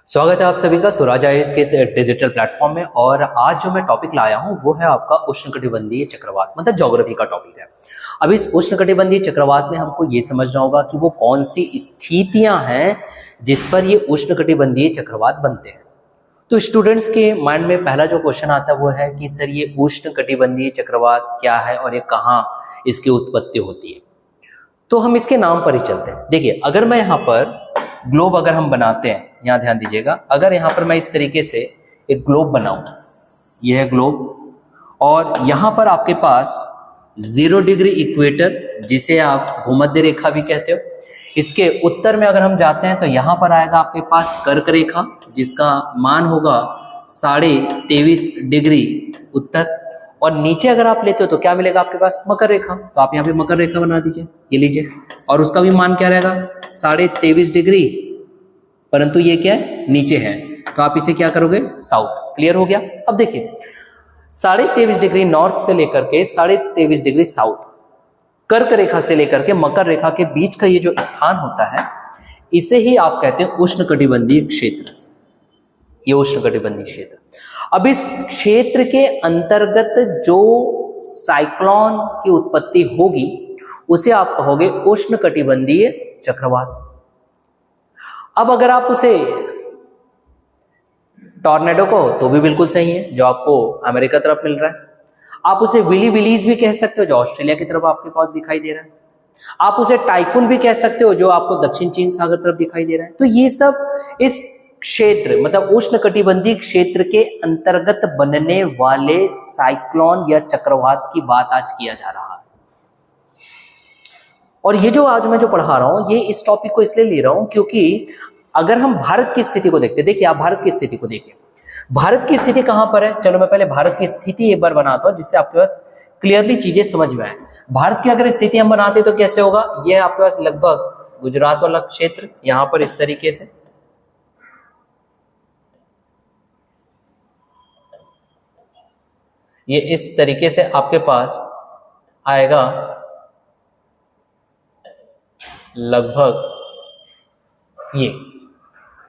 स्वागत है आप सभी का स्वराज आईएएस के इस डिजिटल प्लेटफॉर्म में। और आज जो मैं टॉपिक लाया हूं वो है आपका उष्णकटिबंधीय चक्रवात, मतलब ज्योग्राफी का टॉपिक है। अब इस उष्णकटिबंधीय चक्रवात में हमको ये समझना होगा कि वो कौन सी स्थितियां हैं जिस पर ये उष्णकटिबंधीय चक्रवात बनते हैं। तो स्टूडेंट्स के माइंड में पहला जो क्वेश्चन आता है वो है कि सर ये उष्णकटिबंधीय चक्रवात क्या है और ये कहाँ इसकी उत्पत्ति होती है। तो हम इसके नाम पर ही चलते हैं। देखिए, अगर मैं यहाँ पर ग्लोब अगर हम बनाते हैं, यहाँ ध्यान दीजिएगा, अगर यहाँ पर मैं इस तरीके से एक ग्लोब बनाऊं, यह है ग्लोब, और यहाँ पर आपके पास 0 डिग्री इक्वेटर जिसे आप भूमध्य रेखा भी कहते हो, इसके उत्तर में अगर हम जाते हैं तो यहाँ पर आएगा आपके पास कर्क रेखा जिसका मान होगा 23.5 डिग्री उत्तर, और नीचे अगर आप लेते हो तो क्या मिलेगा आपके पास, मकर रेखा। तो आप यहाँ पे मकर रेखा बना दीजिए, ये लीजिए, और उसका भी मान क्या रहेगा 23.5 डिग्री, परंतु ये क्या है, नीचे है, तो आप इसे क्या करोगे, साउथ। क्लियर हो गया। अब देखिए 23.5 डिग्री नॉर्थ से लेकर के 23.5 डिग्री साउथ, कर्क रेखा से लेकर के मकर रेखा के बीच का ये जो स्थान होता है इसे ही आप कहते हैं उष्णकटिबंधीय क्षेत्र। ये उष्णकटिबंधीय क्षेत्र, अब इस क्षेत्र के अंतर्गत जो साइक्लोन की उत्पत्ति होगी उसे आप कहोगे उष्णकटिबंधीय चक्रवात। अब अगर आप उसे टॉर्नेडो कहो तो भी बिल्कुल सही है, जो आपको अमेरिका तरफ मिल रहा है। आप उसे विली विलीज भी कह सकते हो, जो ऑस्ट्रेलिया की तरफ आपके पास दिखाई दे रहा है। आप उसे टाइफून भी कह सकते हो, जो आपको दक्षिण चीन सागर तरफ दिखाई दे रहा है। तो ये सब इस क्षेत्र, मतलब उष्णकटिबंधीय क्षेत्र के अंतर्गत बनने वाले साइक्लोन या चक्रवात की बात आज किया जा रहा है। और ये जो आज मैं जो पढ़ा रहा हूं, ये इस टॉपिक को इसलिए ले रहा हूं क्योंकि अगर हम भारत की स्थिति को देखते, देखिए आप भारत की स्थिति को देखिए, भारत की स्थिति कहां पर है। चलो मैं पहले भारत की स्थिति एक बार बनाता हूं जिससे आपके पास क्लियरली चीजें समझ में आए। भारत की अगर स्थिति हम बनाते तो कैसे होगा, यह आपके पास लगभग गुजरात वाला क्षेत्र, यहां पर इस तरीके से, ये इस तरीके से आपके पास आएगा लगभग ये।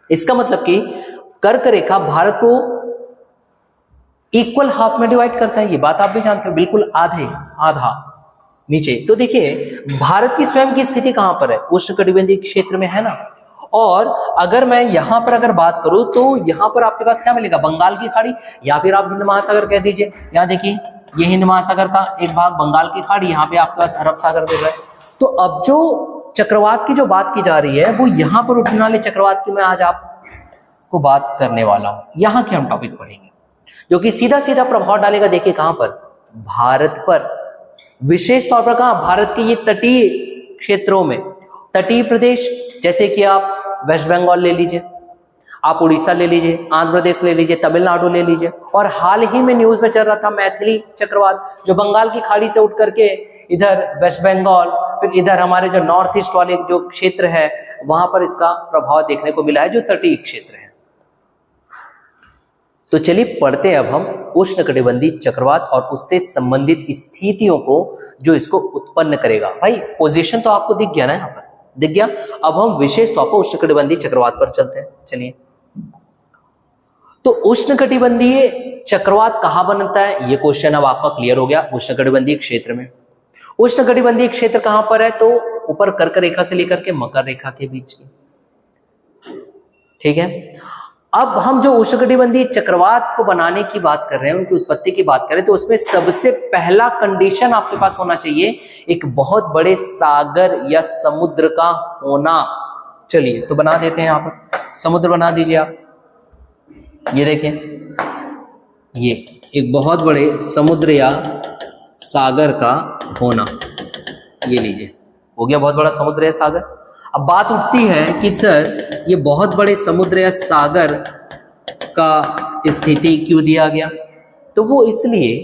इसका मतलब कि कर्क रेखा भारत को इक्वल हाफ में डिवाइड करता है, ये बात आप भी जानते हो, बिल्कुल आधे आधा नीचे। तो देखिए भारत की स्वयं की स्थिति कहां पर है, उष्णकटिबंधीय क्षेत्र में है ना। और अगर मैं यहां पर अगर बात करूं तो यहां पर आपके पास क्या मिलेगा, बंगाल की खाड़ी, या फिर आप हिंद महासागर कह दीजिए। यहां देखिए ये हिंद महासागर का एक भाग, बंगाल की खाड़ी, यहाँ पे आपके पास अरब सागर मिल रहा है। तो अब जो चक्रवात की जो बात की जा रही है वो यहां पर उठने वाले चक्रवात की मैं आज आपको बात करने वाला हूं। यहां के हम टॉपिक पढ़ेंगे जो कि सीधा सीधा प्रभाव डालेगा। देखिए कहां पर, भारत पर, विशेष तौर पर कहां, भारत के ये तटीय क्षेत्रों में, तटीय प्रदेश, जैसे कि आप वेस्ट बंगाल ले लीजिए, आप उड़ीसा ले लीजिए, आंध्र प्रदेश ले लीजिए, तमिलनाडु ले लीजिए, और हाल ही में न्यूज में चल रहा था मैथिली चक्रवात, जो बंगाल की खाड़ी से उठ करके इधर वेस्ट बंगाल, फिर इधर हमारे जो नॉर्थ ईस्ट वाले जो क्षेत्र है वहां पर इसका प्रभाव देखने को मिला है, जो तटीय क्षेत्र है। तो चलिए पढ़ते हैं अब हम उष्णकटिबंधीय चक्रवात और उससे संबंधित स्थितियों को जो इसको उत्पन्न करेगा। भाई पोजीशन तो आपको दिख गया ना, यहाँ पर दिख गया। अब हम विशेष तौर पर उष्णकटिबंधीय चक्रवात पर चलते हैं। चलिए, तो उष्णकटिबंधीय चक्रवात कहां बनता है, ये क्वेश्चन अब आपका क्लियर हो गया। उष्णकटिबंधीय क्षेत्र में, उष्णकटिबंधीय क्षेत्र कहां पर है, तो ऊपर कर्क रेखा से लेकर के मकर रेखा के बीच की, ठीक है। अब हम जो उष्णकटिबंधीय चक्रवात को बनाने की बात कर रहे हैं, उनकी उत्पत्ति की बात करें, तो उसमें सबसे पहला कंडीशन आपके पास होना चाहिए एक बहुत बड़े सागर या समुद्र का होना। चलिए तो बना देते हैं, यहां पर समुद्र बना दीजिए आप। ये देखें, ये एक बहुत बड़े समुद्र या सागर का होना, ये लीजिए, हो गया बहुत बड़ा समुद्र या सागर। अब बात उठती है कि सर ये बहुत बड़े समुद्र या सागर का स्थिति क्यों दिया गया, तो वो इसलिए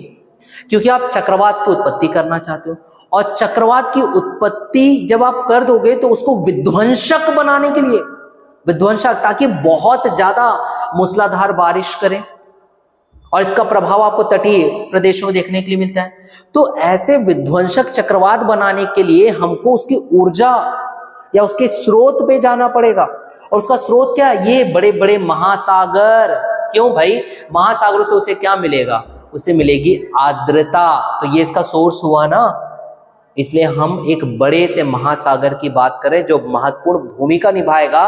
क्योंकि आप चक्रवात की उत्पत्ति करना चाहते हो, और चक्रवात की उत्पत्ति जब आप कर दोगे तो उसको विध्वंसक बनाने के लिए, विध्वंसक, ताकि बहुत ज्यादा मूसलाधार बारिश करें, और इसका प्रभाव आपको तटीय प्रदेशों में देखने के लिए मिलता है। तो ऐसे विध्वंसक चक्रवात बनाने के लिए हमको उसकी ऊर्जा या उसके स्रोत पे जाना पड़ेगा। और उसका स्रोत क्या है? ये बड़े बड़े महासागर। क्यों भाई? महासागरों से उसे क्या मिलेगा? उसे मिलेगी आर्द्रता। तो ये इसका सोर्स हुआ ना, इसलिए हम एक बड़े से महासागर की बात करें जो महत्वपूर्ण भूमिका निभाएगा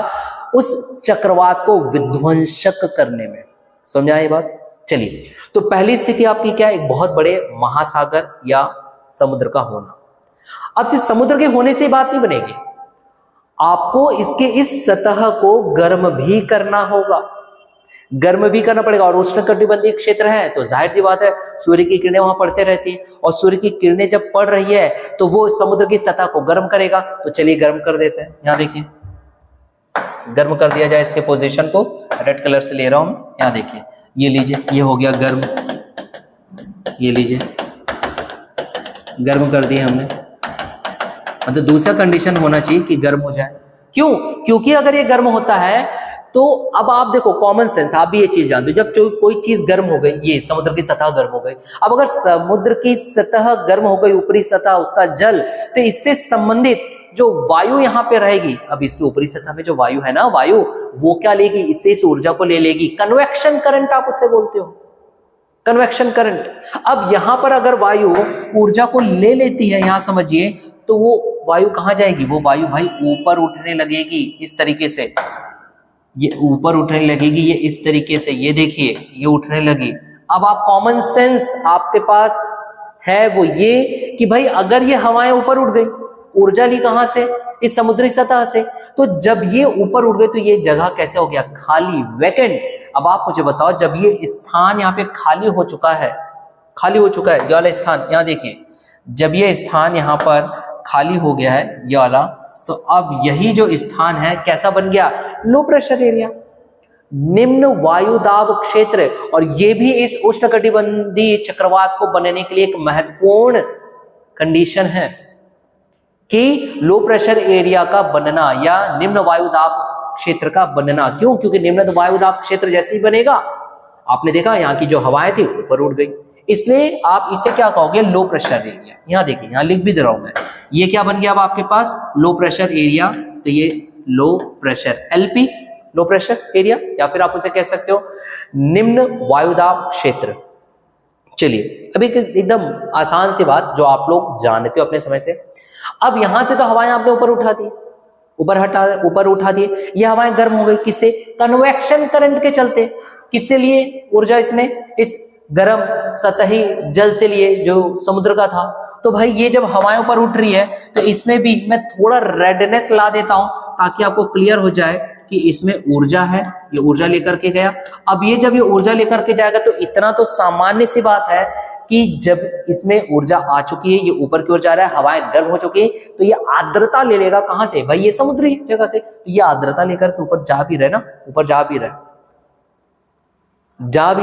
उस चक्रवात को विध्वंसक करने में। समझ आई बात? चलिए, तो पहली स्थिति आपकी क्या है? एक बहुत बड़े महासागर या समुद्र का होना। अब सिर्फ समुद्र के होने से बात नहीं बनेगी, आपको इसके इस सतह को गर्म भी करना होगा, गर्म भी करना पड़ेगा। और उष्णकटिबंधीय क्षेत्र है तो जाहिर सी बात है सूर्य की किरणें वहां पड़ते रहती है, और सूर्य की किरणें जब पड़ रही है तो वो समुद्र की सतह को गर्म करेगा। तो चलिए गर्म कर देते हैं। यहां देखिए, गर्म कर दिया जाए इसके पोजीशन को, रेड कलर से ले रहा हूं। यहां देखिए, ये लीजिए, ये हो गया गर्म, ये लीजिए गर्म कर दिए हमने। मतलब दूसरा कंडीशन होना चाहिए कि गर्म हो जाए। क्यों? क्योंकि अगर ये गर्म होता है तो अब आप देखो, कॉमन सेंस, आप भी ये चीज जानते हो, जब कोई चीज गर्म हो गई, ये समुद्र की सतह गर्म हो गई, अब अगर समुद्र की सतह गर्म हो गई, ऊपरी सतह उसका जल, तो इससे संबंधित जो वायु यहाँ पे रहेगी, अब इसकी ऊपरी सतह में जो वायु है ना, वायु वो क्या लेगी? इससे इस ऊर्जा को ले लेगी। कन्वेक्शन करंट आप उससे बोलते हो, कन्वेक्शन करंट। अब यहां पर अगर वायु ऊर्जा को ले लेती है, यहां समझिए, तो वो वायु कहां जाएगी? वो वायु भाई ऊपर उठने लगेगी इस तरीके से, ये ऊपर उठने लगेगी, ये इस तरीके से, ये देखिए ये उठने लगी। अब आप कॉमन सेंस आपके पास है वो ये कि भाई अगर ये हवाएं ऊपर उठ गई, ऊर्जा ली कहां से? इस समुद्री सतह से, तो जब ये ऊपर उठ गई तो ये जगह कैसे हो गया? खाली, वैकेंट। अब आप मुझे बताओ, जब ये स्थान यहाँ पे खाली हो चुका है, खाली हो चुका है ये वाला स्थान, यहाँ देखिए, जब ये स्थान यहाँ पर खाली हो गया है ये वाला, तो अब यही जो स्थान है कैसा बन गया? लो प्रेशर एरिया, निम्न वायुदाब क्षेत्र। और ये भी इस उष्णकटिबंधीय चक्रवात को बनने के लिए एक महत्वपूर्ण कंडीशन है कि लो प्रेशर एरिया का बनना या निम्न वायुदाब क्षेत्र का बनना। क्यों? क्योंकि निम्न वायुदाब क्षेत्र जैसे ही बनेगा, आपने देखा यहाँ की जो हवाएं थी ऊपर उठ गई, इसलिए आप इसे क्या कहोगे? Low pressure area. यहाँ देखिए, यहाँ लिख भी दे रहा हूं मैं, ये क्या बन गया अब आपके पास? Low pressure area. तो ये low pressure, LP, low pressure area, या फिर आप उसे कह सकते हो निम्न वायुदाब क्षेत्र। चलिए, अब एक एकदम आसान सी बात जो आप लोग जानते हो अपने समय से। अब यहां से तो हवाएं आपने ऊपर उठा दी, ऊपर उठा दिए, ये हवाएं गर्म हो गई, किससे? कन्वेक्शन करंट के चलते। किससे लिए ऊर्जा? इसने इस गर्म सतही जल से लिए जो समुद्र का था। तो भाई ये जब हवाएं ऊपर उठ रही है तो इसमें भी मैं थोड़ा रेडनेस ला देता हूं ताकि आपको क्लियर हो जाए कि इसमें ऊर्जा है, ये ऊर्जा लेकर के गया। अब ये जब ये ऊर्जा लेकर के जाएगा तो इतना तो सामान्य सी बात है कि जब इसमें ऊर्जा आ चुकी है, ये ऊपर की ओर जा रहा है, हवाएं गर्म हो चुकी है, तो ये आर्द्रता ले लेगा कहां से? भाई ये समुद्री जगह से। तो ये आर्द्रता लेकर के ऊपर जा भी रहे ना, ऊपर जा भी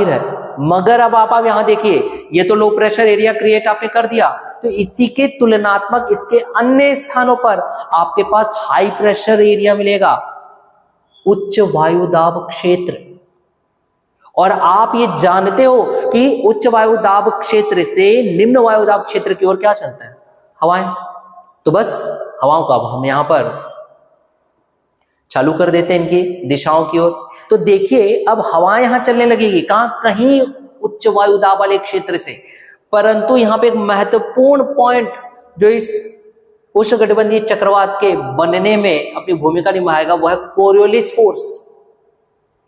रहे। मगर अब आप यहां देखिए, ये तो लो प्रेशर एरिया क्रिएट आपने कर दिया, तो इसी के तुलनात्मक इसके अन्य स्थानों पर आपके पास हाई प्रेशर एरिया मिलेगा, उच्च वायुदाब क्षेत्र। और आप ये जानते हो कि उच्च वायुदाब क्षेत्र से निम्न वायुदाब क्षेत्र की ओर क्या चलता है? हवाएं। तो बस हवाओं का हम यहां पर चालू कर देते हैं इनकी दिशाओं की ओर। तो देखिए अब हवाएं यहां चलने लगेगी, कहां? कहीं उच्च वायुदाब वाले क्षेत्र से। परंतु यहां पे एक महत्वपूर्ण पॉइंट जो इस उष्णकटिबंधीय चक्रवात के बनने में अपनी भूमिका निभाएगा वो है कोरियोलिस फोर्स।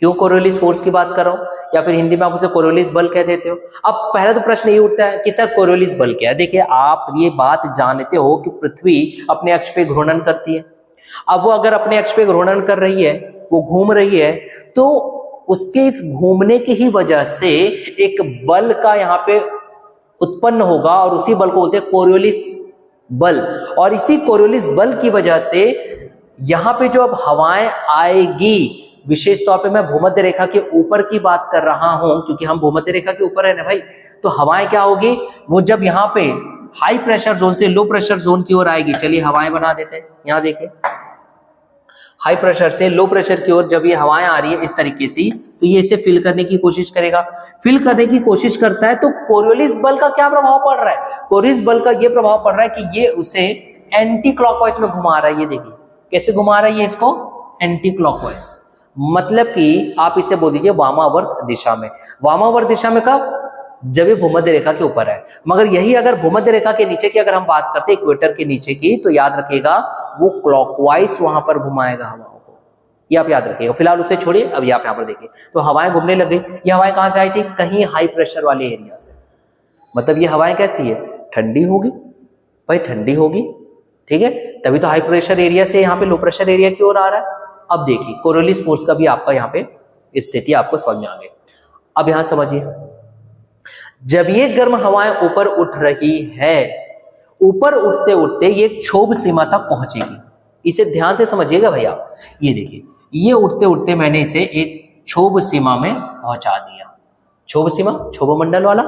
क्यों कोरियोलिस फोर्स की बात कर रहा हूं, या फिर हिंदी में आप उसे कोरियोलिस बल कह देते हो। अब पहला तो प्रश्न ये उठता है कि सर कोरियोलिस बल क्या है? देखिए, आप ये बात जानते हो कि पृथ्वी अपने अक्ष पे घूर्णन करती है। अब वो अगर अपने अक्ष पे घूर्णन कर रही है, वो घूम रही है, तो उसके इस घूमने की ही वजह से एक बल का यहाँ पे उत्पन्न होगा और उसी बल को बोलते हैं कोरियोलिस बल। और इसी कोरियोलिस बल की वजह से यहाँ पे जो अब हवाएं आएगी, विशेष तौर पे मैं भूमध्य रेखा के ऊपर की बात कर रहा हूं क्योंकि हम भूमध्य रेखा के ऊपर है ना भाई, तो हवाएं क्या होगी? वो जब यहाँ पे हाई प्रेशर जोन से लो प्रेशर जोन की ओर आएगी। चलिए हवाएं बना देते हैं, यहाँ देखिए, हाई प्रेशर से लो प्रेशर की ओर जब ये हवाएं आ रही है इस तरीके से, तो ये इसे फिल करने की कोशिश करेगा। फिल करने की कोशिश करता है तो कोरियोलिस बल का क्या प्रभाव पड़ रहा है? कोरियोलिस बल का ये प्रभाव पड़ रहा है कि ये उसे एंटी क्लॉकवाइज में घुमा रहा है। ये देखिए कैसे घुमा रहा है, ये इसको एंटी क्लॉकवाइज, मतलब कि आप इसे बोल दीजिए वामावर्त दिशा में। वामावर्त दिशा में कब? जब ये भूमध्य रेखा के ऊपर है। मगर यही अगर भूमध्य रेखा के नीचे की अगर हम बात करते हैं, इक्वेटर के नीचे की, तो याद रखिएगा वो क्लॉकवाइज वहां पर घुमाएगा हवाओं को, ये आप याद रखिएगा। फिलहाल उसे छोड़िए, अब यहाँ पर देखिए तो हवाएं घूमने लग गई। ये हवाएं कहां से आई थी? कहीं हाई प्रेशर वाले एरिया से। मतलब ये हवाएं कैसी है? ठंडी होगी भाई, ठंडी होगी, ठीक है, तभी तो हाई प्रेशर एरिया से यहाँ पे लो प्रेशर एरिया की ओर आ रहा है। अब देखिए कोरियोलिस फोर्स का भी आपका यहाँ पे स्थिति आपको समझ में आ गई। अब यहां समझिए, जब ये गर्म हवाएं ऊपर उठ रही है, ऊपर उठते उठते ये क्षोभ सीमा तक पहुंचेगी। इसे ध्यान से समझिएगा भैया। ये देखिए, ये उठते उठते मैंने इसे एक क्षोभ सीमा में पहुंचा दिया। क्षोभ सीमा, क्षोभ मंडल वाला,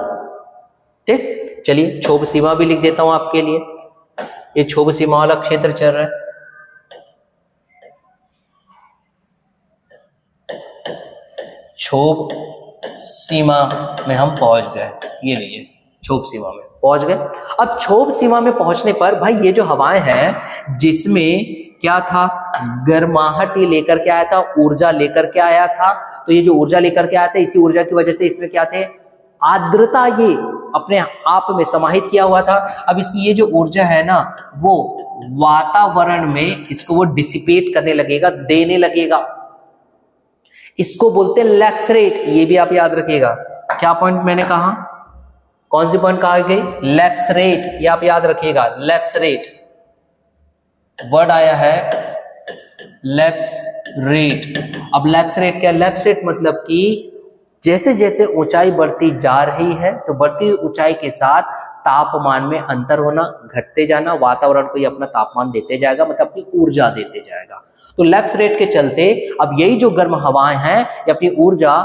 ठीक। चलिए क्षोभ सीमा भी लिख देता हूं आपके लिए। ये क्षोभ सीमा वाला क्षेत्र चल रहा है। क्षोभ सीमा में हम पहुंच गए, ये लीजिए क्षोभ सीमा में पहुंच गए। अब क्षोभ सीमा में पहुंचने पर भाई ये जो हवाएं हैं, जिसमें क्या था? गर्माहट ये लेकर के आया था, ऊर्जा लेकर के आया था। तो ये जो ऊर्जा लेकर के आया था, इसी ऊर्जा की वजह से इसमें क्या थे? आर्द्रता ये अपने आप में समाहित किया हुआ था। अब इसकी ये जो ऊर्जा है ना, वो वातावरण में इसको वो डिसिपेट करने लगेगा, देने लगेगा। इसको बोलते हैं लैप्स रेट। ये भी आप याद रखिएगा। क्या पॉइंट मैंने कहा? कौन सी पॉइंट कहा गई? Lapse rate. ये आप याद रखिएगा, लैप्स रेट वर्ड आया है, लैप्स रेट। अब लैप्स रेट क्या? लैप्स रेट मतलब कि जैसे जैसे ऊंचाई बढ़ती जा रही है, तो बढ़ती ऊंचाई के साथ तापमान में अंतर होना, घटते जाना, वातावरण को ये अपना तापमान देते जाएगा, मतलब अपनी ऊर्जा देते जाएगा। तो लैप्स रेट के चलते अब यही जो गर्म हवाएं हैं, ये अपनी ऊर्जा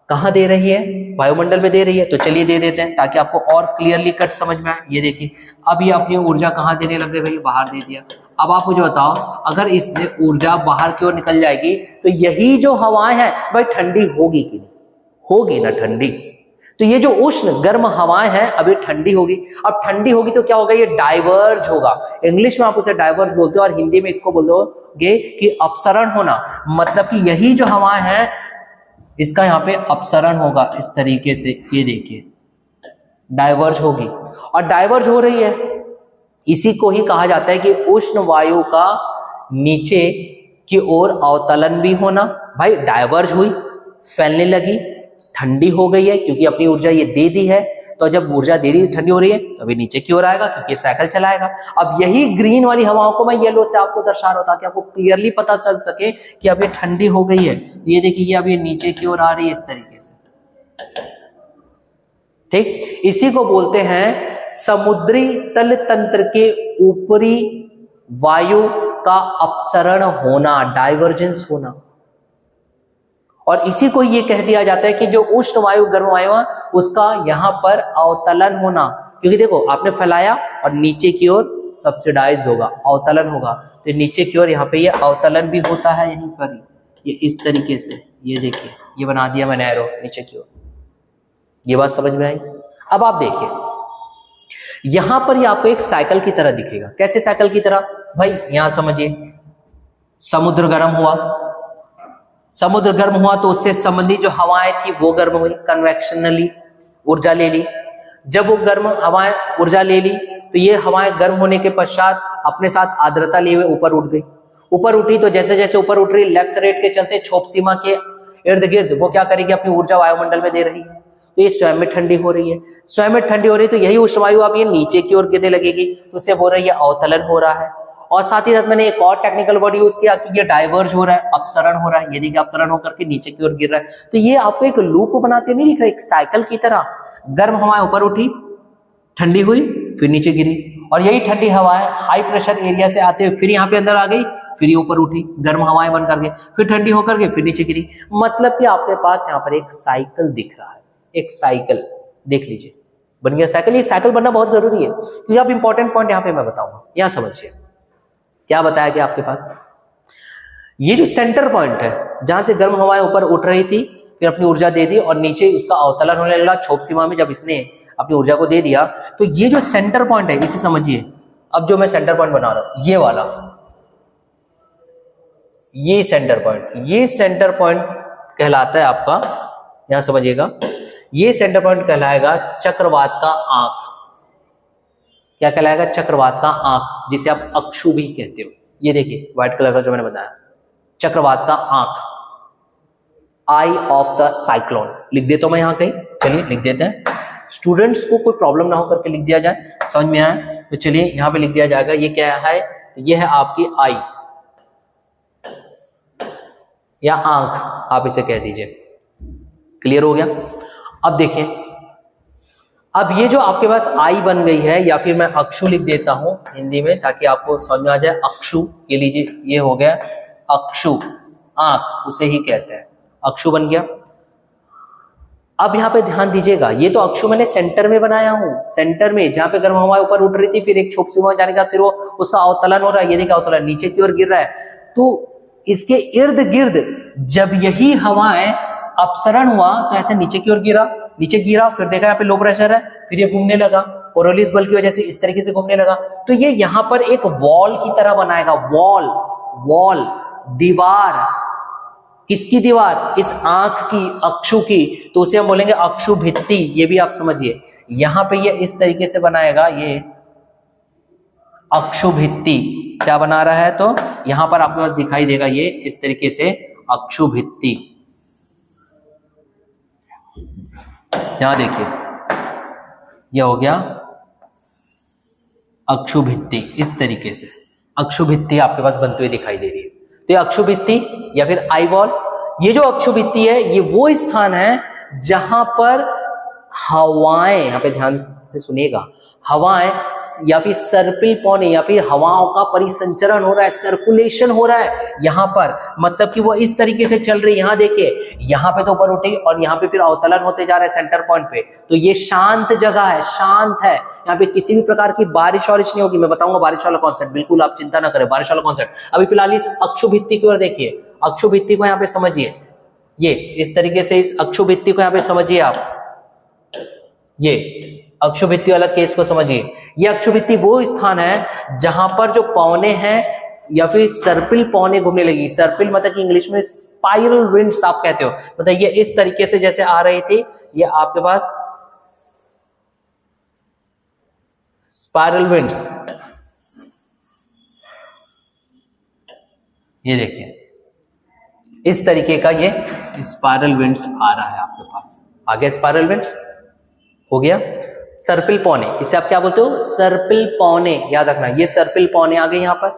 कहां दे रही है? वायुमंडल में दे रही है। तो चलिए दे देते हैं ताकि आपको और क्लियरली कट समझ में आए। ये देखिए, अब ये अपनी ऊर्जा कहां देने लग गए भाई? बाहर दे दिया। अब आप मुझे बताओ, अगर इससे ऊर्जा बाहर की ओर निकल जाएगी, तो यही जो हवाएं हैं भाई ठंडी होगी कि नहीं? होगी ना ठंडी। तो ये जो उष्ण गर्म हवाएं हैं, अब ये ठंडी होगी। अब ठंडी होगी तो क्या होगा? ये डाइवर्ज होगा। इंग्लिश में आप उसे डाइवर्ज बोलते हो और हिंदी में इसको बोलोगे कि अपसरण होना। मतलब कि यही जो हवाएं हैं, इसका यहाँ पे अपसरण होगा इस तरीके से। ये देखिए डाइवर्ज होगी, और डाइवर्ज हो रही है। इसी को ही कहा जाता है कि उष्ण वायु का नीचे की ओर अवतलन भी होना। भाई डाइवर्ज हुई, फैलने लगी, ठंडी हो गई है, क्योंकि अपनी ऊर्जा ये दे दी है। तो जब ऊर्जा दे दी, ठंडी हो रही है, तो अभी नीचे की ओर आएगा, क्योंकि साइकिल चलाएगा। अब यही ग्रीन वाली हवाओं को मैं येलो से आपको दर्शा रहा था कि आपको क्लियरली पता चल सके कि अब ये ठंडी हो गई है। ये देखिए, ये अब ये नीचे की ओर आ रही है इस तरीके से, ठीक। इसी को बोलते हैं समुद्री तल तंत्र के ऊपरी वायु का अपसरण होना, डाइवर्जेंस होना। और इसी को ये कह दिया जाता है कि जो उष्ण वायु गर्म वायु है, उसका यहां पर अवतलन होना। क्योंकि देखो आपने फैलाया और नीचे की ओर सब्सिडाइज होगा, अवतलन होगा। तो नीचे की ओर यहाँ पे ये अवतलन भी होता है, यहीं पर ही, ये इस तरीके से। ये देखिए, ये बना दिया मैंने एरो नीचे की ओर। ये बात समझ में आई? अब आप देखिए, यहां पर ये आपको एक साइकिल की तरह दिखेगा। कैसे साइकिल की तरह? भाई यहां समझिए, समुद्र गर्म हुआ, समुद्र गर्म हुआ तो उससे संबंधित जो हवाएं थी वो गर्म हुई, कन्वेक्शनली ऊर्जा ले ली। जब वो गर्म हवाएं ऊर्जा ले ली, तो ये हवाएं गर्म होने के पश्चात अपने साथ आर्द्रता लिए हुए ऊपर उठ गई। ऊपर उठी तो जैसे जैसे ऊपर उठ रही, लैप्स रेट के चलते क्षोभ सीमा के इर्द गिर्द वो क्या करेगी? अपनी ऊर्जा वायुमंडल में दे रही है। तो ये स्वयं में ठंडी हो रही है। स्वयं में ठंडी हो रही है, तो यही उष्ण वायु अब ये नीचे की ओर गिरने लगेगी, तो उससे हो रही है अवतलन हो रहा है। और साथ ही साथ मैंने एक और टेक्निकल वर्ड यूज किया कि ये डाइवर्ज हो रहा है, अपसरण हो रहा है। यदि अपसरण होकर के नीचे की ओर गिर रहा है, तो ये आपको एक लूप बनाते नहीं दिख रहा, एक साइकिल की तरह। गर्म हवाएं ऊपर उठी, ठंडी हुई, फिर नीचे गिरी, और यही ठंडी हवाएं हाई प्रेशर एरिया से आते हुए फिर यहाँ पे अंदर आ गई, फिर ये ऊपर उठी, गर्म हवाएं बन करके फिर ठंडी होकर के फिर नीचे गिरी। मतलब कि आपके पास यहाँ पर एक साइकिल दिख रहा है, एक साइकिल देख लीजिए, बन गया साइकिल। ये साइकिल बनना बहुत जरूरी है, क्योंकि आप इंपॉर्टेंट पॉइंट यहाँ पे मैं बताऊंगा। यहाँ समझिए क्या बताया गया आपके पास। ये जो सेंटर पॉइंट है, जहां से गर्म हवाएं ऊपर उठ रही थी, फिर अपनी ऊर्जा दे दी और नीचे उसका अवतलन होने लगा क्षोभ सीमा में। जब इसने अपनी ऊर्जा को दे दिया, तो ये जो सेंटर पॉइंट है, इसे समझिए। अब जो मैं सेंटर पॉइंट बना रहा हूं, ये वाला, ये सेंटर पॉइंट, ये सेंटर पॉइंट कहलाता है आपका, यहां समझिएगा, ये सेंटर पॉइंट कहलाएगा चक्रवात का आंख। क्या कहलाएगा? चक्रवात का आंख, जिसे आप अक्षु भी कहते हो। ये देखिए व्हाइट कलर का जो मैंने बताया, चक्रवात का आंख, आई ऑफ द साइक्लोन। लिख देता हूं मैं यहां कहीं, चलिए लिख देते हैं, स्टूडेंट्स को कोई प्रॉब्लम ना हो करके लिख दिया जाए, समझ में आया तो चलिए यहां पे लिख दिया जाएगा। ये क्या है? ये है आपकी आई या आंख, आप इसे कह दीजिए। क्लियर हो गया? अब देखिए, अब ये जो आपके पास आई बन गई है, या फिर मैं अक्षु लिख देता हूं हिंदी में ताकि आपको समझ में आ जाए। अक्षु, ये लीजिए, ये हो गया अक्षु, आंख उसे ही कहते हैं, अक्षु बन गया। अब यहां पे ध्यान दीजिएगा, ये तो अक्षु मैंने सेंटर में बनाया हूं, सेंटर में जहां पे गर्म हवा ऊपर उठ रही थी, फिर एक छोप सीमा जाने का, फिर वो उसका अवतलन हो रहा है, ये देखिए अवतलन नीचे की ओर गिर रहा है। तो इसके इर्द गिर्द जब यही हवाएं अपसरण हुआ तो ऐसे नीचे की ओर गिरा, नीचे गिरा, फिर देखा यहाँ पे लो प्रेशर है, फिर ये घूमने लगा, कोरोलिस बल की वजह से इस तरीके से घूमने लगा। तो ये यहां पर एक वॉल की तरह बनाएगा, वॉल, वॉल, दीवार। किसकी दीवार? इस आंख की, अक्षु की, तो उसे हम बोलेंगे अक्षु भित्ति। ये भी आप समझिए, यहां पे ये इस तरीके से बनाएगा, ये अक्षु भित्ति क्या बना रहा है, तो यहां पर आपके पास दिखाई देगा ये इस तरीके से अक्षु भित्ति। यहां देखिए, यह हो गया अक्षु भित्ति, इस तरीके से अक्षु भित्ति आपके पास बनती हुई दिखाई दे रही है। तो ये अक्षु भित्ति या फिर आई वॉल, ये जो अक्षु भित्ति है, ये वो स्थान है जहां पर हवाएं, यहां पे ध्यान से सुनिएगा, हवाएं या फिर सर्पिल पौने या फिर हवाओं का परिसंचरण हो रहा है, सर्कुलेशन हो रहा है यहां पर, मतलब कि वो इस तरीके से चल रही है। यहां देखिए, यहां पे तो ऊपर उठी और यहां पे फिर अवतलन होते जा रहे हैं सेंटर पॉइंट पे। तो ये शांत जगह है, शांत है, यहाँ पे किसी भी प्रकार की बारिश वारिश नहीं होगी। मैं बताऊंगा बारिश वाला कॉन्सेप्ट, बिल्कुल आप चिंता ना करें, बारिश वाला कॉन्सेप्ट। अभी फिलहाल इस अक्षु भित्ति की ओर देखिए, अक्षु भित्ति को यहाँ पे समझिए, ये इस तरीके से इस अक्षु भित्ति को यहाँ पे समझिए आप, ये अक्षु भित्ति वाला केस को समझिए। ये अक्षु भित्ति वो स्थान है जहां पर जो पौने हैं या फिर सर्पिल पौने घूमने लगी। सर्पिल मतलब कि इंग्लिश में स्पाइरल विंड्स आप कहते हो, मतलब ये इस तरीके से जैसे आ रही थी, ये आपके पास स्पाइरल विंड्स, ये देखिए इस तरीके का ये स्पाइरल विंड्स आ रहा है आपके पास। आगे स्पाइरल विंड्स हो गया। सर्पिल पौने, इसे आप क्या बोलते हो? सर्पिल पौने, याद रखना, ये सर्पिल पौने आ गए यहां पर,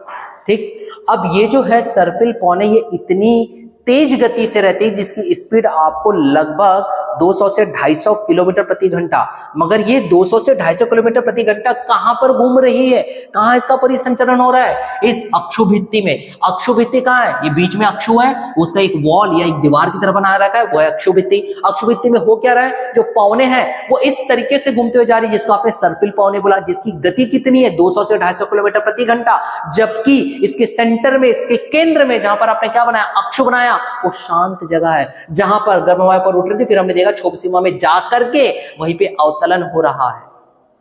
ठीक। अब ये जो है सर्पिल पौने, ये इतनी तेज गति से रहती है जिसकी स्पीड आपको लगभग 200 से 250 किलोमीटर प्रति घंटा। मगर ये 200 से 250 किलोमीटर प्रति घंटा कहां पर घूम रही है, कहां इसका परिसंचरण हो रहा है? इस अक्षु भित्ति में। अक्षु भित्ति कहां है? ये बीच में अक्षु है, उसका एक वॉल या एक दीवार की तरह बना रखा है, वो है अक्षु भित्ति। अक्षु भित्ति में हो क्या रहा है? जो पौने हैं वो इस तरीके से घूमते हुए जा रही है, जिसको आपने सर्पिल पौने बोला, जिसकी गति कितनी है? 200 से 250 किलोमीटर प्रति घंटा। जबकि इसके सेंटर में, इसके केंद्र में, जहां पर आपने क्या बनाया? अक्षु बनाया, वो शांत जगह है जहां पर गर्म हवा पर उठ रही थी, फिर हमने देखा छोप सीमा में जाकर के वहीं पे अवतलन हो रहा है।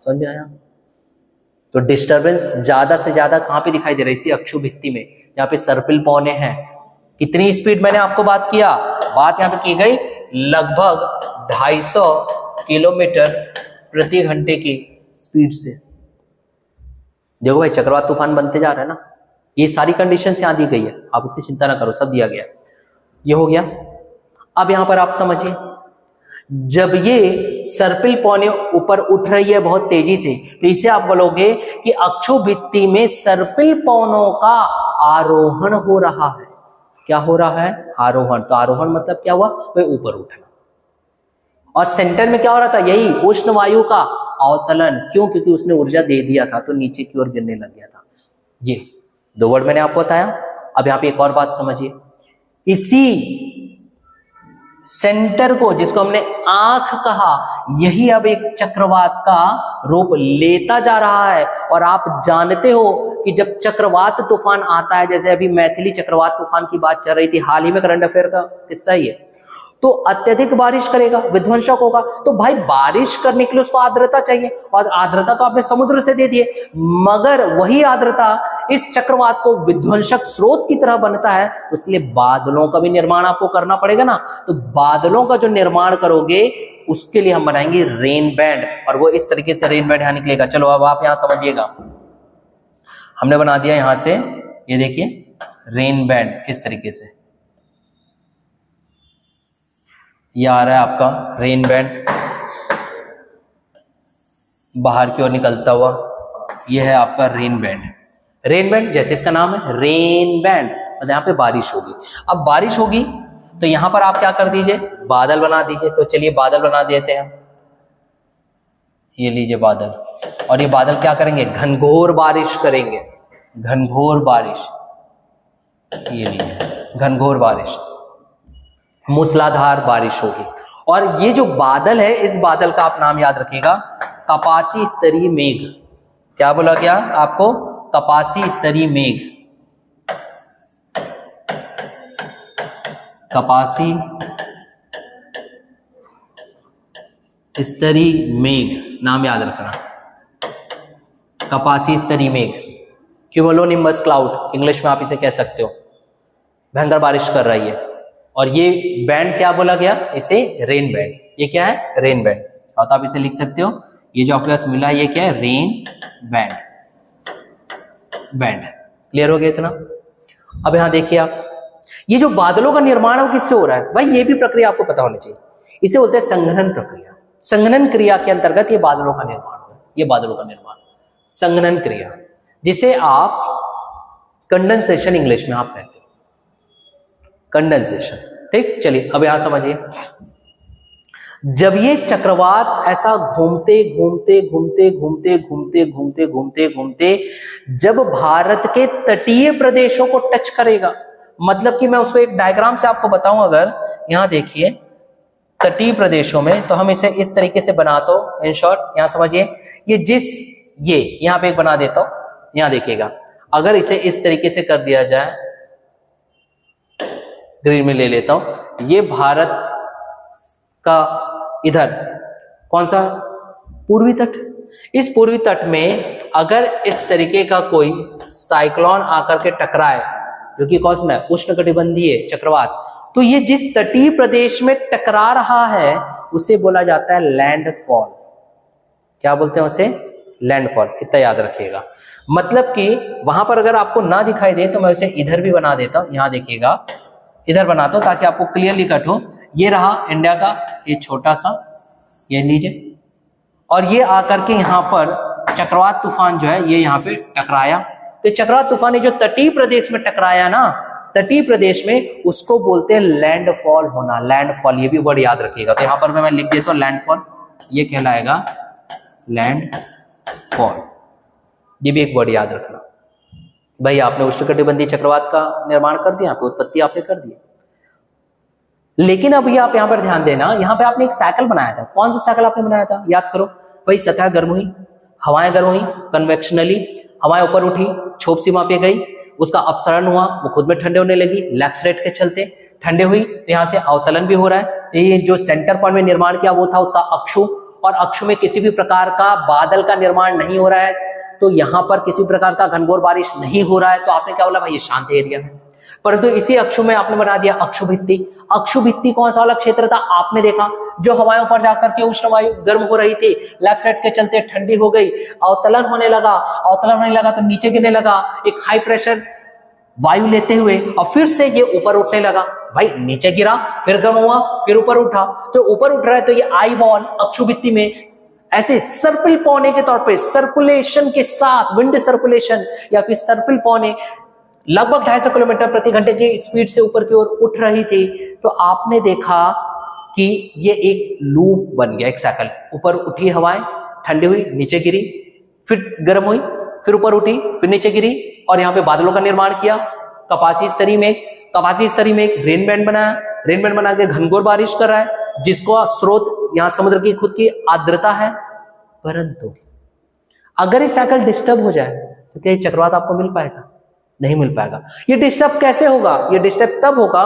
समझ में आया? तो डिस्टरबेंस ज्यादा से ज्यादा कहां पे दिखाई दे रही है? इसी अक्षु भित्ति में, जहां पे सर्पिल पौने हैं। कितनी स्पीड मैंने आपको बात किया, बात यहां पे की गई लगभग 250 किलोमीटर प्रति घंटे की स्पीड से। देखो भाई, चक्रवात तूफान बनते जा रहा है ना, ये सारी कंडीशन यहां दी गई है, आप उसकी चिंता ना करो, सब दिया गया। ये हो गया। अब यहां पर आप समझिए, जब ये सर्पिल पौने ऊपर उठ रही है बहुत तेजी से, तो इसे आप बोलोगे कि अक्षु भित्ति में सर्पिल पौनों का आरोहण हो रहा है। क्या हो रहा है? आरोहण। तो आरोहण मतलब क्या हुआ? वह ऊपर उठना। और सेंटर में क्या हो रहा था? यही उष्ण वायु का अवतलन। क्यों? क्योंकि उसने ऊर्जा दे दिया था, तो नीचे की ओर गिरने लग गया था। ये दो वर्ड मैंने आपको बताया। अब यहां पे एक और बात समझिए, इसी सेंटर को, जिसको हमने आंख कहा, यही अब एक चक्रवात का रूप लेता जा रहा है। और आप जानते हो कि जब चक्रवात तूफान आता है, जैसे अभी मैथिली चक्रवात तूफान की बात चल रही थी, हाल ही में करंट अफेयर का किस्सा ही है, तो अत्यधिक बारिश करेगा, विध्वंसक होगा। तो भाई बारिश करने के लिए उसको आर्द्रता चाहिए, और आर्द्रता तो आपने समुद्र से दे दी है, मगर वही आर्द्रता इस चक्रवात को विध्वंसक स्रोत की तरह बनता है, तो उसके लिए बादलों का भी निर्माण आपको करना पड़ेगा ना। तो बादलों का जो निर्माण करोगे उसके लिए हम बनाएंगे रेन बैंड, और वो इस तरीके से रेन बैंड यहां निकलेगा। चलो अब आप यहां समझिएगा, हमने बना दिया यहां से, ये देखिए रेन बैंड इस तरीके से, ये आ रहा है आपका रेन बैंड बाहर की ओर निकलता हुआ, ये है आपका रेन बैंड। रेन बैंड जैसे इसका नाम है रेन बैंड, मतलब यहाँ पे बारिश होगी। अब बारिश होगी तो यहां पर आप क्या कर दीजिए, बादल बना दीजिए। तो चलिए बादल बना देते हैं, ये लीजिए बादल, और ये बादल क्या करेंगे, घनघोर बारिश करेंगे, घनघोर बारिश, ये लीजिए घनघोर बारिश, मूसलाधार बारिश होगी। और ये जो बादल है, इस बादल का आप नाम याद रखिएगा, कपासी स्तरीय मेघ। क्या बोला गया आपको, कपासी स्तरीय मेघ, कपासी स्तरीय मेघ नाम याद रखना, कपासी स्तरीय मेघ, क्यूमुलोनिम्बस क्लाउड इंग्लिश में आप इसे कह सकते हो। भयंकर बारिश कर रही है, और ये बैंड क्या बोला गया, इसे रेन बैंड। ये क्या है, रेन बैंड, और तो आप इसे लिख सकते हो, ये जो आपके पास मिला है ये क्या है, रेन बैंड, बैंड। क्लियर हो गया इतना। अब यहां देखिए आप, ये जो बादलों का निर्माण है वो किससे हो रहा है, भाई ये भी प्रक्रिया आपको पता होनी चाहिए, इसे बोलते हैं संघनन प्रक्रिया। संघनन क्रिया के अंतर्गत ये बादलों का निर्माण हो, ये बादलों का निर्माण संघनन क्रिया, जिसे आप कंडेंसेशन इंग्लिश में आप कहते हो, कंडेंसेशन। ठीक, चलिए अब यहां समझिए, जब ये चक्रवात ऐसा घूमते घूमते घूमते घूमते घूमते घूमते घूमते घूमते जब भारत के तटीय प्रदेशों को टच करेगा, मतलब कि मैं उसको एक डायग्राम से आपको बताऊं, अगर यहां देखिए तटीय प्रदेशों में, तो हम इसे इस तरीके से बनाते हो, इन शॉर्ट यहां समझिए, ये यहां पे एक बना देता हूं, यहां देखिएगा, अगर इसे इस तरीके से कर दिया जाए, ग्रीन में ले लेता हूं, ये भारत का इधर कौन सा, पूर्वी तट, इस पूर्वी तट में अगर इस तरीके का कोई साइक्लोन आकर के टकराए, जो कि कौन सा है, उष्णकटिबंधीय चक्रवात, तो ये जिस तटीय प्रदेश में टकरा रहा है उसे बोला जाता है लैंडफॉल। क्या बोलते हैं उसे, लैंडफॉल। इतना याद रखिएगा, मतलब कि वहां पर अगर आपको ना दिखाई दे तो मैं उसे इधर भी बना देता हूं, यहां देखिएगा, इधर बनाता हूं ताकि आपको क्लियरली कट हो। ये रहा इंडिया का ये छोटा सा, ये लीजिए, और ये आकर के यहाँ पर चक्रवात तूफान जो है ये यहाँ पे टकराया। तो चक्रवात तूफान जो तटीय प्रदेश में टकराया ना, तटीय प्रदेश में, उसको बोलते हैं लैंडफॉल होना, लैंडफॉल। ये भी वर्ड याद रखिएगा, तो यहाँ पर मैं लिख देता हूँ लैंडफॉल, ये कहलाएगा लैंडफॉल। ये भी एक वर्ड याद रखना। भाई आपने उष्णकटिबंधीय चक्रवात का निर्माण कर दिया, आपकी उत्पत्ति आपने कर दी, लेकिन अब ये आप यहां पर ध्यान देना, यहां पे आपने एक साइकिल बनाया था। कौन सा साइकिल आपने बनाया था, याद करो भाई। सतह गर्म हुई, हवाएं गर्म हुई, कन्वेक्शनली हवाएं ऊपर उठी, छोप सीमा पे गई, उसका अपसरण हुआ, वो खुद में ठंडे होने लगी, लैप्स रेट के चलते ठंडे हुई, तो यहाँ से अवतलन भी हो रहा है। ये जो सेंटर पॉइंट में निर्माण किया वो था उसका अक्षु, और अक्षु में किसी भी प्रकार का बादल का निर्माण नहीं हो रहा है, तो यहाँ पर किसी प्रकार का घनघोर बारिश नहीं हो रहा है, तो आपने क्या बोला, भाई ये शांत एरिया है। परंतु इसी अक्षु में आपने बना दिया अक्षुभित्ति। अक्षुभित्ति कौन सा वाला क्षेत्र था, आपने देखा जो हवाओं पर जाकर के उष्ण वायु गर्म हो रही थी, लेफ्ट साइड के चलते ठंडी हो गई, अवतलन होने लगा तो नीचे गिरने लगा, एक हाई प्रेशर वायु लेते हुए, और फिर से ये ऊपर उठने लगा। भाई नीचे गिरा, फिर गर्म हुआ, फिर ऊपर उठा, तो ऊपर उठ रहा है, तो ये आई बॉल अक्षुभित्ति में ऐसे सर्पिल पौने के तौर पे सर्कुलेशन के साथ, विंड सर्कुलेशन या फिर सर्पिल पौने लगभग 250 किलोमीटर प्रति घंटे की स्पीड से ऊपर की ओर उठ रही थी। तो आपने देखा कि ये एक लूप बन गया, एक साइकिल। ऊपर उठी हवाएं, ठंडी हुई, नीचे गिरी, फिर गर्म हुई, फिर ऊपर उठी, फिर नीचे गिरी, और यहाँ पे बादलों का निर्माण किया। कपासी स्तरी में एक रेन बैंड बनाया, रेन बैंड बना के घनघोर बारिश कर रहा है, जिसको स्रोत यहाँ समुद्र की खुद की आर्द्रता है। परंतु अगर ये साइकिल डिस्टर्ब हो जाए तो क्या ये चक्रवात आपको मिल पाएगा, नहीं मिल पाएगा। ये डिस्टर्ब कैसे होगा, ये डिस्टर्ब तब होगा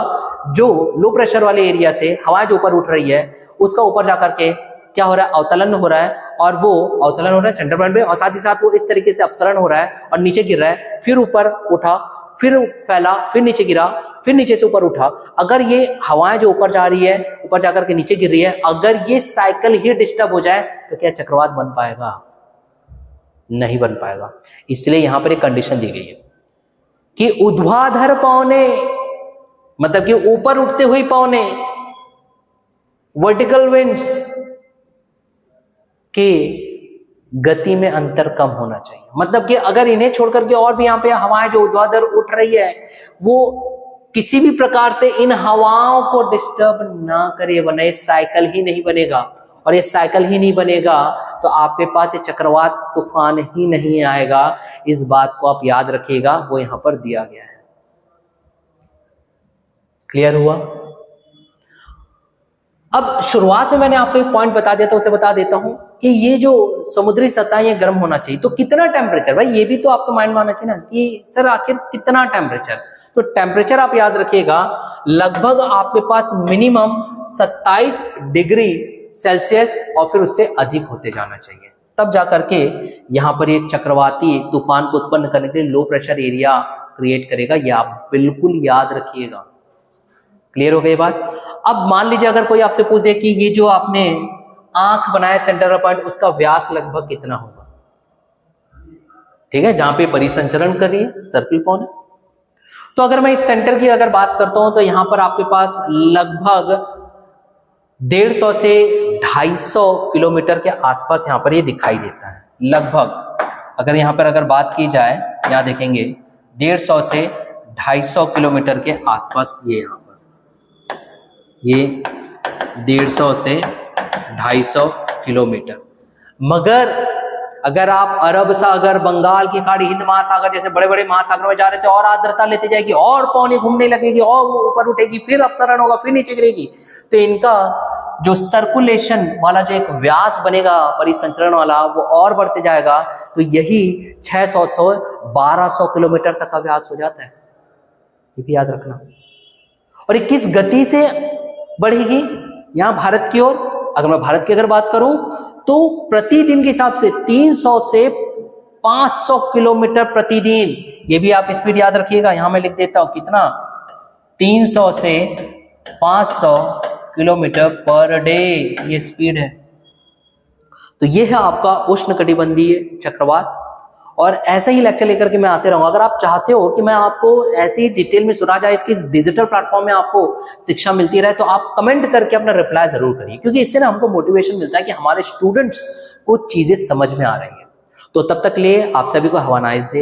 जो लो प्रेशर वाले एरिया से हवा जो ऊपर उठ रही है उसका ऊपर जाकर के क्या हो रहा है, अवतलन हो रहा है, और वो अवतरण हो रहा है सेंटर पॉइंट पे, और साथ ही साथ वो इस तरीके से अपसरण हो रहा है और नीचे गिर रहा है, फिर ऊपर उठा, फिर फैला, फिर नीचे गिरा, फिर नीचे से ऊपर उठा। अगर ये हवाएं जो ऊपर जा रही है, ऊपर जाकर के नीचे गिर रही है, अगर ये साइकिल ही डिस्टर्ब हो जाए तो क्या चक्रवात बन पाएगा? नहीं बन पाएगा। इसलिए यहां पर एक कंडीशन दी गई है कि ऊर्ध्वाधर पवने, मतलब कि ऊपर उठते हुए पवने, वर्टिकल विंड्स के गति में अंतर कम होना चाहिए। मतलब कि अगर इन्हें छोड़कर के और भी यहां पे हवाएं जो ऊर्ध्वाधर उठ रही है, वो किसी भी प्रकार से इन हवाओं को डिस्टर्ब ना करे, वरना ये साइकिल ही नहीं बनेगा। और ये साइकिल ही नहीं बनेगा तो आपके पास ये चक्रवात तूफान ही नहीं आएगा। इस बात को आप याद रखिएगा, वो यहां पर दिया गया है। क्लियर हुआ? अब शुरुआत में मैंने आपको एक पॉइंट बता दिया था, उसे बता देता हूं कि ये जो समुद्री सतह ये गर्म होना चाहिए, तो कितना टेम्परेचर, भाई ये भी तो आपका माइंड में आना चाहिए ना कि सर आखिर कितना टेम्परेचर। तो टेम्परेचर आप याद रखिएगा, लगभग आपके पास मिनिमम 27 डिग्री सेल्सियस और फिर उससे अधिक होते जाना चाहिए, तब जाकर के यहां पर एक चक्रवाती तूफान को उत्पन्न करने के लिए लो प्रेशर एरिया क्रिएट करेगा। ये आप बिल्कुल याद रखिएगा। क्लियर हो गई बात? अब मान लीजिए अगर कोई आपसे पूछ दे कि ये जो आपने आंख बनाया सेंटर पॉइंट, उसका व्यास लगभग कितना होगा, ठीक है, जहां पे परिसंचरण कर रही है सर्पिल पॉन है। तो अगर मैं इस सेंटर की अगर बात करता हूं तो यहां पर आपके पास लगभग 150 से 250 किलोमीटर के आसपास यहां पर ये दिखाई देता है लगभग। अगर यहां पर अगर बात की जाए, यहां देखेंगे 150 से 250 किलोमीटर के आसपास ये यहां पर ये 150 से 250 किलोमीटर। मगर अगर आप अरब सागर, बंगाल की खाड़ी, हिंद महासागर जैसे बड़े बड़े महासागरों में जा रहे थे, और आर्द्रता लेते जाएगी और पौनी घूमने लगेगी और ऊपर उठेगी, फिर अपसरण होगा, फिर नीचे गिरेगी, तो इनका जो सर्कुलेशन वाला जो एक व्यास बनेगा परिसंचरण वाला, वो और बढ़ते जाएगा। तो यही 600 से 1200 किलोमीटर तक का व्यास हो जाता है, ये भी याद रखना। और ये किस गति से बढ़ेगी? यहां भारत की ओर, अगर मैं भारत की अगर बात करूं तो प्रतिदिन के हिसाब से 300 से 500 किलोमीटर प्रतिदिन। ये भी आप स्पीड याद रखिएगा, यहां मैं लिख देता हूं कितना, 300 से 500 किलोमीटर पर डे ये स्पीड है। तो ये है आपका उष्णकटिबंधीय चक्रवात। और ऐसे ही लेक्चर लेकर के मैं आते रहूंगा। अगर आप चाहते हो कि मैं आपको ऐसे ही डिटेल में सुना जाए, इसकी डिजिटल प्लेटफॉर्म में आपको शिक्षा मिलती रहे, तो आप कमेंट करके अपना रिप्लाई जरूर करिए, क्योंकि इससे ना हमको मोटिवेशन मिलता है कि हमारे स्टूडेंट्स को चीजें समझ में आ रही है। तो तब तक लिए आप सभी को हैव अ नाइस डे।